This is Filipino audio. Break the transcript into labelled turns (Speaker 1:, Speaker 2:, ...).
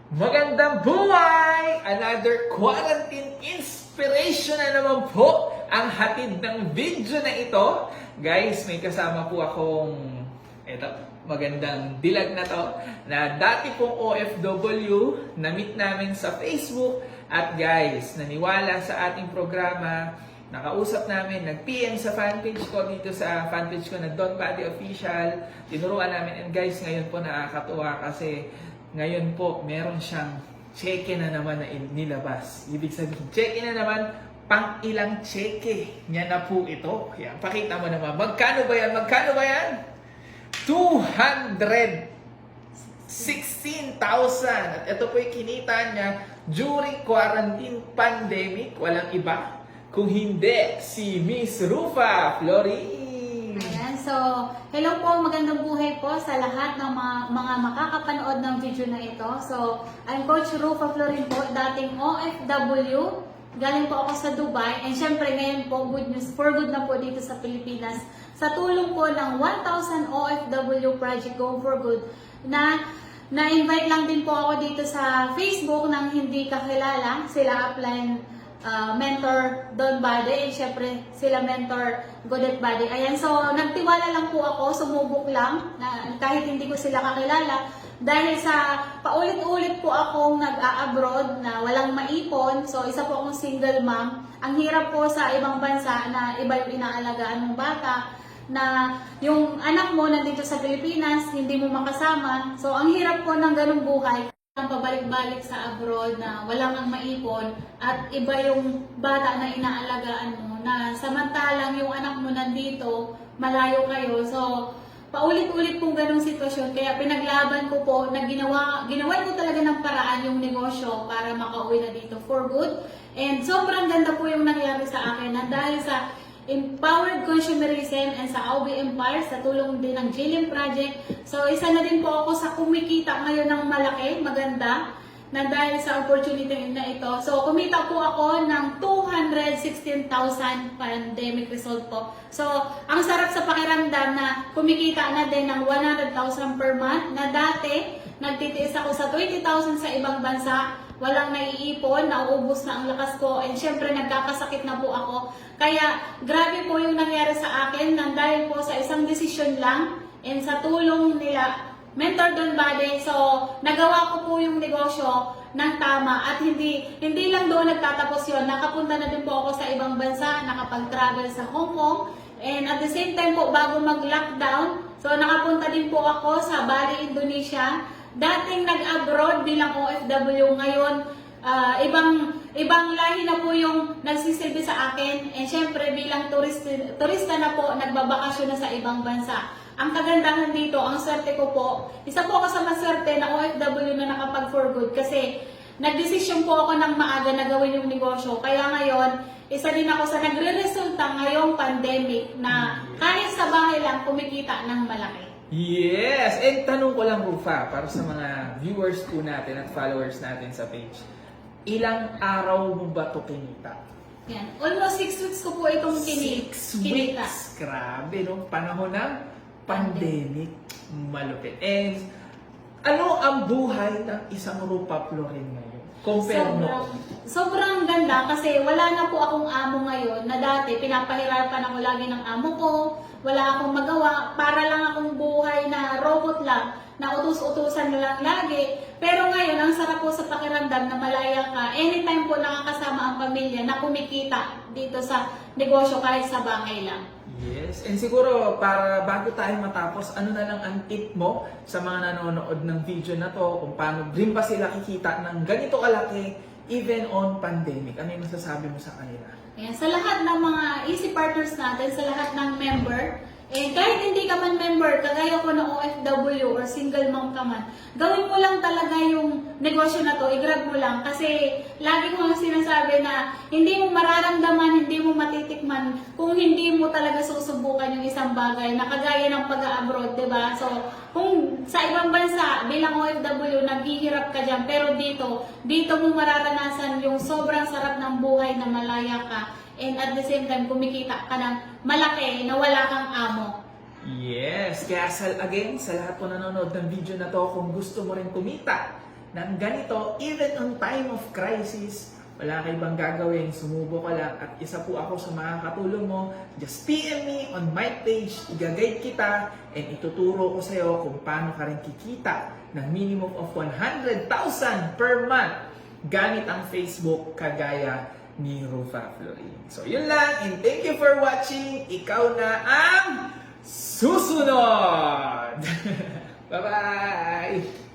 Speaker 1: Magandang buhay! Another quarantine inspiration na naman po ang hatid ng video na ito. Guys, may kasama po akong magandang dilag na to na dati pong OFW na meet namin sa Facebook. At guys, naniwala sa ating programa, nakausap namin, nag-PM sa fanpage ko dito sa fanpage ko na Don Paddy Official. Tinuruan namin, and guys, ngayon po nakakatuwa kasi ngayon po, meron siyang cheque na naman na nilabas. Ibig sabihin, cheque na naman, pang ilang cheque niya na po ito. Yan, pakita mo naman. Magkano ba yan? Magkano ba yan? 216,000. At ito po yung kinita niya during quarantine pandemic. Walang iba kung hindi si Miss Rufa Florin.
Speaker 2: Ayan, so hello po, magandang buhay po sa lahat ng mga makakapanood ng video na ito. So, I'm Coach Rufa Florin po, dating OFW. Galing po ako sa Dubai. And syempre ngayon po, good news, for good na po dito sa Pilipinas. Sa tulong po ng 1,000 OFW Project Go for Good, na-invite lang din po ako dito sa Facebook ng hindi kakilala. Sila upline mentor Don Bade, and syempre sila mentor Godet Bade. Ayan, so nagtiwala lang po ako, sumubok lang na kahit hindi ko sila kakilala dahil sa paulit-ulit po akong nag-a-abroad na walang maipon. So isa po akong single mom. Ang hirap po sa ibang bansa na iba yung inaalagaan ng bata, na yung anak mo nandito sa Pilipinas, hindi mo makasama. So ang hirap po ng ganung buhay, ang pabalik-balik sa abroad na wala kang maipon at iba yung bata na inaalagaan mo, na samantalang yung anak mo nandito, malayo kayo. So, paulit-ulit pong ganong sitwasyon. Kaya pinaglaban ko po na ginawan ko talaga ng paraan yung negosyo para makauwi na dito for good. And sobrang ganda po yung nangyari sa akin na dahil sa Empowered Consumerism and sa AOB Empire, sa tulong din ng Jillian Project. So, isa na din po ako sa kumikita ngayon ng malaki, maganda, na dahil sa opportunity na ito. So, kumita po ako ng 216,000 pandemic result po. So, ang sarap sa pakiramdam na kumikita na din ng 100,000 per month, na dati, nagtitiis ako sa 20,000 sa ibang bansa, walang naiipon, nauubos na ang lakas ko, and syempre nagkakasakit na po ako. Kaya grabe po yung nangyari sa akin nang dahil po sa isang desisyon lang and sa tulong nila Mentor Don Bade. So nagawa ko po yung negosyo ng tama at hindi lang doon nagtatapos yon. Nakapunta na din po ako sa ibang bansa, nakapag-travel sa Hong Kong, and at the same time po bago mag-lockdown, so nakapunta din po ako sa Bali, Indonesia. Dating nag-abroad bilang OFW, ngayon ibang lahi na po yung nagsisilbi sa akin. And syempre bilang turista na po, nagbabakasyon na sa ibang bansa. Ang kagandahan dito, ang swerte ko po, isa po ako sa maswerte na OFW na nakapag for good kasi nagdesisyon po ako ng maaga na gawin yung negosyo. Kaya ngayon, isa din ako sa nagre-resulta ngayong pandemic na kahit sa bahay lang kumikita ng malaki.
Speaker 1: Yes! And tanong ko lang, Rufa, para sa mga viewers po natin at followers natin sa page, ilang araw mo ba ito kinita?
Speaker 2: Yan. Almost 6 weeks ko po itong
Speaker 1: 6
Speaker 2: kinita.
Speaker 1: weeks! Grabe, no? Panahon ng pandemic. Malupit. And ano ang buhay ng isang Rufa Florin ngayon? Compare mo.
Speaker 2: Sobrang ganda kasi wala na po akong amo ngayon na dati pinapahirapan ako lagi ng amo ko. Wala akong magawa, para lang akong buhay na robot lang, na utus-utusan na lang lagi. Pero ngayon, ang sarap po sa pakiramdam na malaya ka. Anytime po nakakasama ang pamilya na kumikita dito sa negosyo kahit sa bahay lang.
Speaker 1: Yes, and siguro para bago tayo matapos, ano na lang ang tip mo sa mga nanonood ng video na to, kung paano rin ba sila kikita ng ganito kalaki even on pandemic? Ano yung masasabi mo sa kanila?
Speaker 2: Ayan, sa lahat ng mga easy partners natin, sa lahat ng member, kahit hindi ka man member, kagaya ko ng OFW or single mom ka man, gawin mo lang talaga yung negosyo na to, i-grab mo lang. Kasi lagi ko ang sinasabi na hindi mo mararamdaman, hindi mo matitikman kung hindi mo talaga susubukan yung isang bagay na kagaya ng pag-abroad, diba? So, kung sa ibang bansa, bilang OFW, naghihirap ka dyan, pero dito mo mararanasan yung sobrang sarap ng buhay na malaya ka. And at the same time, kumikita ka ng malaki na wala kang amo.
Speaker 1: Yes, kaya again, sa lahat po nanonood ng video na to, kung gusto mo rin kumita ng ganito, even on time of crisis, wala ka ibang gagawin, sumubo ka lang at isa po ako sa makakatulong mo. Just PM me on my page, i-guide kita and ituturo ko sa'yo kung paano ka rin kikita ng minimum of 100,000 per month gamit ang Facebook kagaya ni Rufa Florin. So yun lang and thank you for watching. Ikaw na ang susunod! Bye-bye!